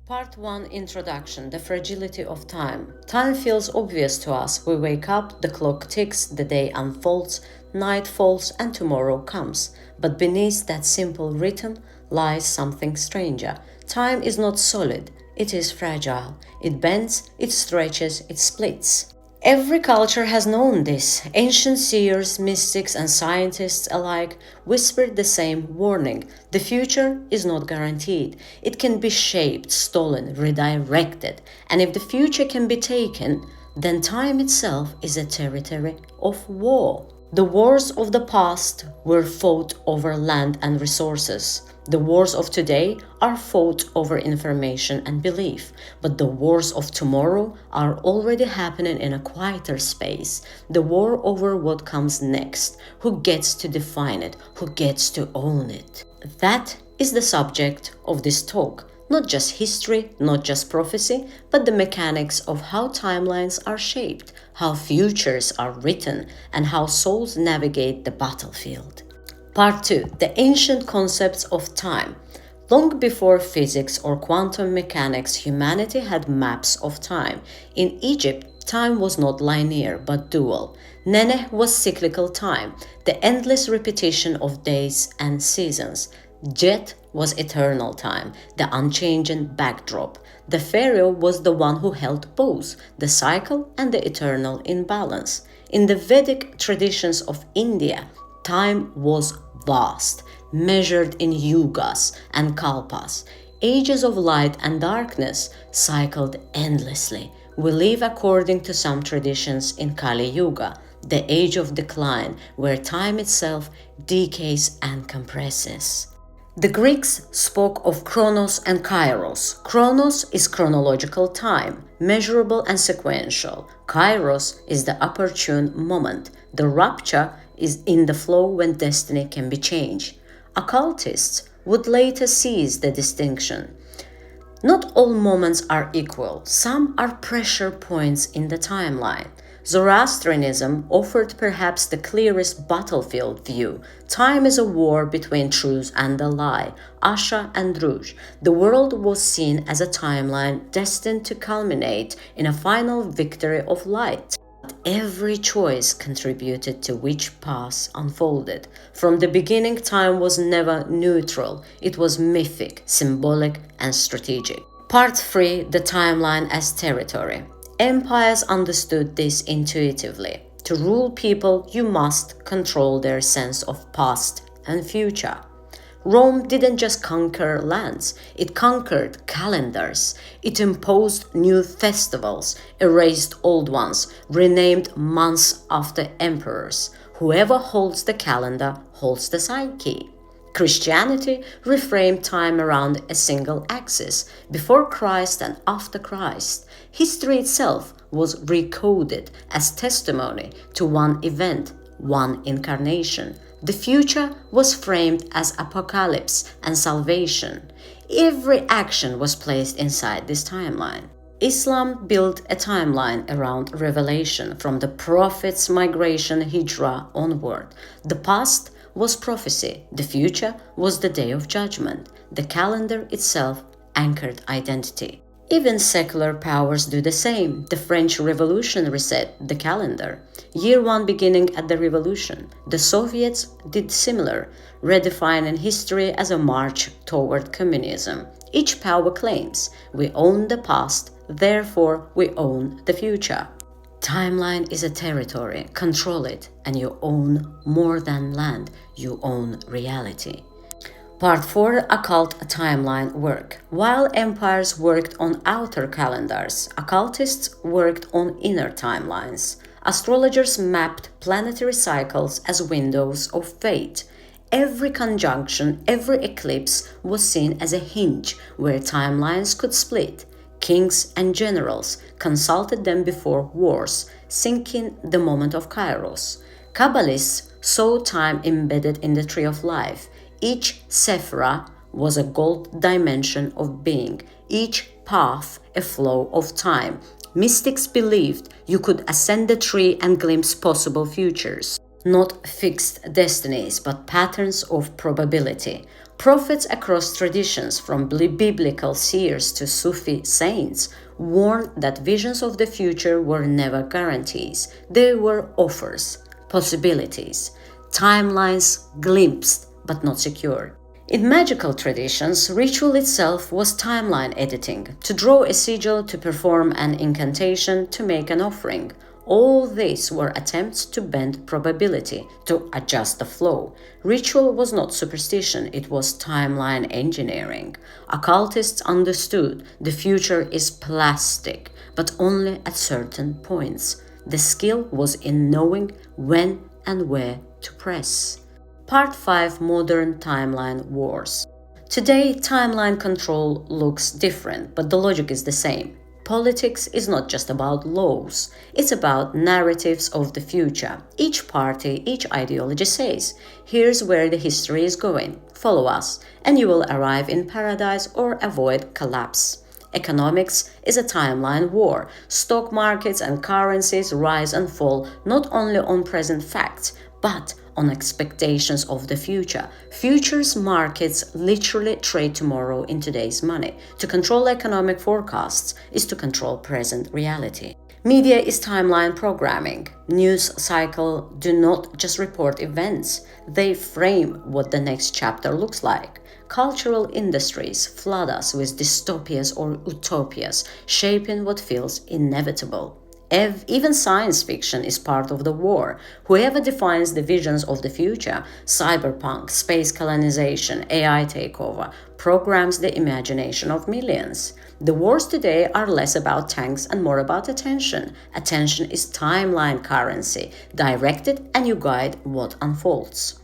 Part 1 Introduction. The Fragility of Time. Time feels obvious to us. We wake up, the clock ticks, the day unfolds, night falls, and tomorrow comes. But beneath that simple rhythm lies something stranger. Time is not solid, it is fragile. It bends, it stretches, it splits. Every culture has known this. Ancient seers, mystics, and scientists alike whispered the same warning. The future is not guaranteed. It can be shaped, stolen, redirected. And if the future can be taken, then time itself is a territory of war. The wars of the past were fought over land and resources. The wars of today are fought over information and belief, but the wars of tomorrow are already happening in a quieter space. The war over what comes next, who gets to define it, who gets to own it. That is the subject of this talk. Not just history, not just prophecy, but the mechanics of how timelines are shaped, how futures are written, and how souls navigate the battlefield. Part 2. The Ancient Concepts of Time. Long before physics or quantum mechanics, humanity had maps of time. In Egypt, time was not linear but dual. Nene was cyclical time, the endless repetition of days and seasons. Jet was eternal time, the unchanging backdrop. The pharaoh was the one who held both, the cycle and the eternal in balance. In the Vedic traditions of India, time was vast, measured in yugas and kalpas. Ages of light and darkness cycled endlessly. We live according to some traditions in Kali Yuga, the age of decline, where time itself decays and compresses. The Greeks spoke of chronos and kairos. Chronos is chronological time, measurable and sequential. Kairos is the opportune moment. The rupture is in the flow when destiny can be changed. Occultists would later seize the distinction. Not all moments are equal. Some are pressure points in the timeline. Zoroastrianism offered perhaps the clearest battlefield view. Time is a war between truth and a lie, Asha and Druj. The world was seen as a timeline destined to culminate in a final victory of light. Every choice contributed to which path unfolded. From the beginning, time was never neutral. It was mythic, symbolic, and strategic. Part 3. The Timeline as Territory. Empires understood this intuitively. To rule people, you must control their sense of past and future. Rome didn't just conquer lands, it conquered calendars. It imposed new festivals, erased old ones, renamed months after emperors. Whoever holds the calendar holds the psyche. Christianity reframed time around a single axis, before Christ and after Christ. History itself was recoded as testimony to one event, one incarnation. The future was framed as apocalypse and salvation. Every action was placed inside this timeline. Islam built a timeline around revelation from the Prophet's migration hijrah onward. The past was prophecy, the future was the day of judgment. The calendar itself anchored identity. Even secular powers do the same. The French Revolution reset the calendar. Year 1 beginning at the revolution. The Soviets did similar, redefining history as a march toward communism. Each power claims, we own the past, therefore we own the future. Timeline is a territory. Control it, and you own more than land. You own reality. Part 4. Occult timeline work. While empires worked on outer calendars, occultists worked on inner timelines. Astrologers mapped planetary cycles as windows of fate. Every conjunction, every eclipse was seen as a hinge where timelines could split. Kings and generals consulted them before wars, syncing the moment of Kairos. Kabbalists saw time embedded in the tree of life. Each sephira was a gold dimension of being, each path a flow of time. Mystics believed you could ascend the tree and glimpse possible futures, not fixed destinies, but patterns of probability. Prophets across traditions, from biblical seers to Sufi saints, warned that visions of the future were never guarantees. They were offers, possibilities, timelines glimpsed but not secured. In magical traditions, ritual itself was timeline editing, to draw a sigil, to perform an incantation, to make an offering. All these were attempts to bend probability, to adjust the flow. Ritual was not superstition, it was timeline engineering. Occultists understood the future is plastic, but only at certain points. The skill was in knowing when and where to press. Part 5: Modern Timeline Wars. Today, timeline control looks different, but the logic is the same. Politics is not just about laws, it's about narratives of the future. Each party, each ideology says, here's where the history is going, follow us, and you will arrive in paradise or avoid collapse. Economics is a timeline war. Stock markets and currencies rise and fall not only on present facts, but on expectations of the future. Futures markets literally trade tomorrow in today's money. To control economic forecasts is to control present reality. Media is timeline programming. News cycle do not just report events, they frame what the next chapter looks like. Cultural industries flood us with dystopias or utopias, shaping what feels inevitable. Even science fiction is part of the war. Whoever defines the visions of the future, cyberpunk, space colonization, AI takeover, programs the imagination of millions. The wars today are less about tanks and more about attention. Attention is timeline currency. Direct it and you guide what unfolds.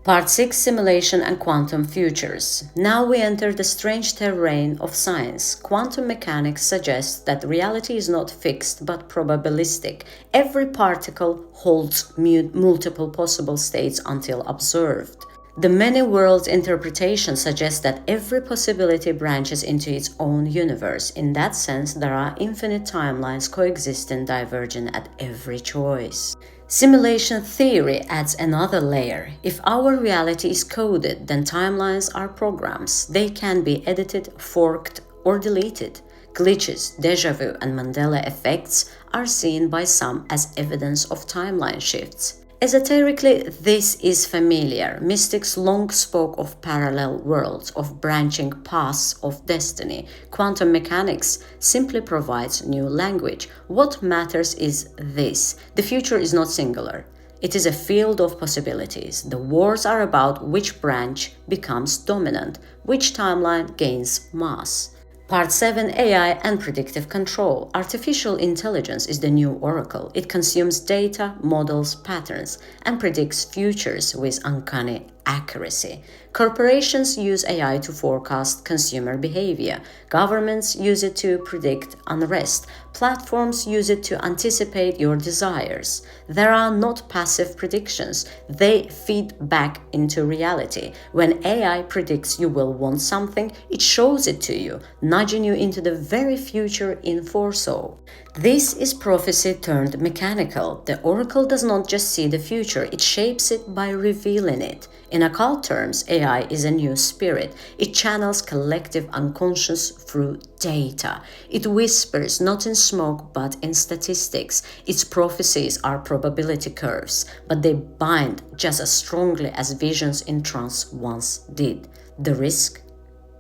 Part 6: Simulation and Quantum Futures. Now we enter the strange terrain of science. Quantum mechanics suggests that reality is not fixed but probabilistic. Every particle holds multiple possible states until observed. The many worlds interpretation suggests that every possibility branches into its own universe. In that sense, there are infinite timelines coexisting, diverging at every choice. Simulation theory adds another layer. If our reality is coded, then timelines are programs. They can be edited, forked, or deleted. Glitches, déjà vu, and Mandela effects are seen by some as evidence of timeline shifts. Esoterically, this is familiar. Mystics long spoke of parallel worlds, of branching paths of destiny. Quantum mechanics simply provides new language. What matters is this: the future is not singular. It is a field of possibilities. The wars are about which branch becomes dominant, which timeline gains mass. Part 7: AI and Predictive Control. Artificial intelligence is the new oracle. It consumes data, models patterns, and predicts futures with uncanny accuracy. Corporations use AI to forecast consumer behavior. Governments use it to predict unrest. Platforms use it to anticipate your desires. There are not passive predictions. They feed back into reality. When AI predicts you will want something, it shows it to you, nudging you into the very future in foresaw. This is prophecy turned mechanical. The oracle does not just see the future, it shapes it by revealing it. In occult terms, AI is a new spirit. It channels collective unconscious through data. It whispers not in smoke but in statistics. Its prophecies are probability curves, but they bind just as strongly as visions in trance once did. The risk?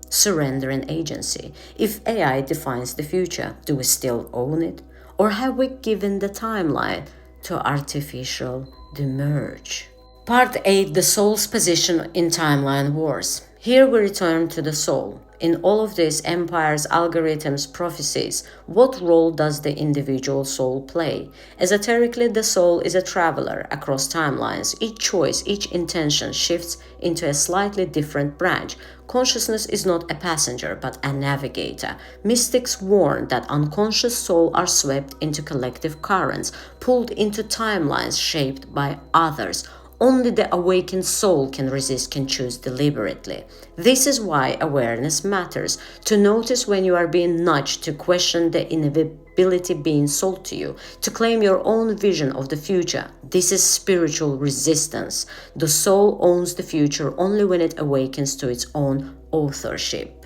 Surrender and agency. If AI defines the future, do we still own it? Or have we given the timeline to artificial demerge? Part 8: The Soul's Position in Timeline Wars. Here we return to the soul. In all of this, empires, algorithms, prophecies, what role does the individual soul play? Esoterically, the soul is a traveler across timelines. Each choice, each intention shifts into a slightly different branch. Consciousness is not a passenger, but a navigator. Mystics warn that unconscious souls are swept into collective currents, pulled into timelines shaped by others. Only the awakened soul can resist, can choose deliberately. This is why awareness matters. To notice when you are being nudged, to question the inevitability being sold to you, to claim your own vision of the future. This is spiritual resistance. The soul owns the future only when it awakens to its own authorship.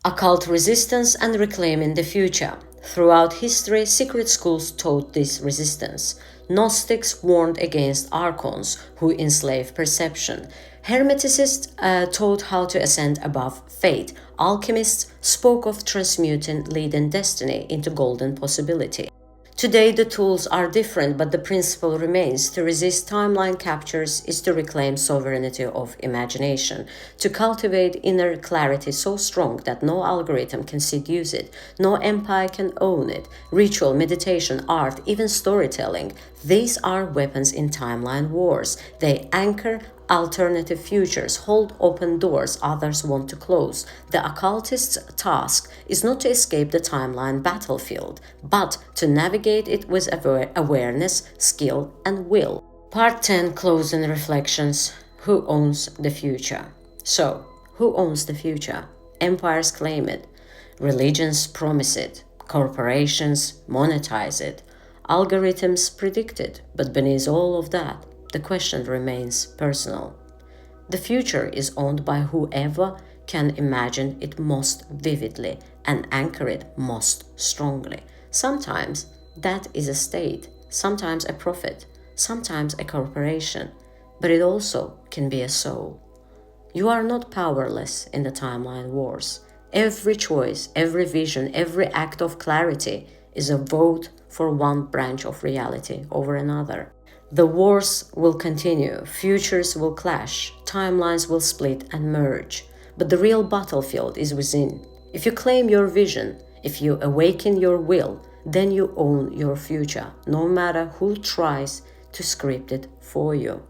Occult resistance and reclaiming the future. Throughout history, secret schools taught this resistance. Gnostics warned against archons, who enslave perception. Hermeticists taught how to ascend above fate. Alchemists spoke of transmuting leaden destiny into golden possibility. Today the tools are different, but the principle remains. To resist timeline captures is to reclaim sovereignty of imagination, to cultivate inner clarity so strong that no algorithm can seduce it, no empire can own it. Ritual, meditation, art, even storytelling, these are weapons in timeline wars. They anchor alternative futures, hold open doors others want to close. The occultist's task is not to escape the timeline battlefield, but to navigate it with awareness, skill, and will. Part 10, Closing Reflections. Who owns the future? So, who owns the future? Empires claim it. Religions promise it. Corporations monetize it. Algorithms predict it. But beneath all of that, the question remains personal. The future is owned by whoever can imagine it most vividly and anchor it most strongly. Sometimes that is a state, sometimes a prophet, sometimes a corporation, but it also can be a soul. You are not powerless in the timeline wars. Every choice, every vision, every act of clarity is a vote for one branch of reality over another. The wars will continue, futures will clash, timelines will split and merge, but the real battlefield is within. If you claim your vision, if you awaken your will, then you own your future, no matter who tries to script it for you.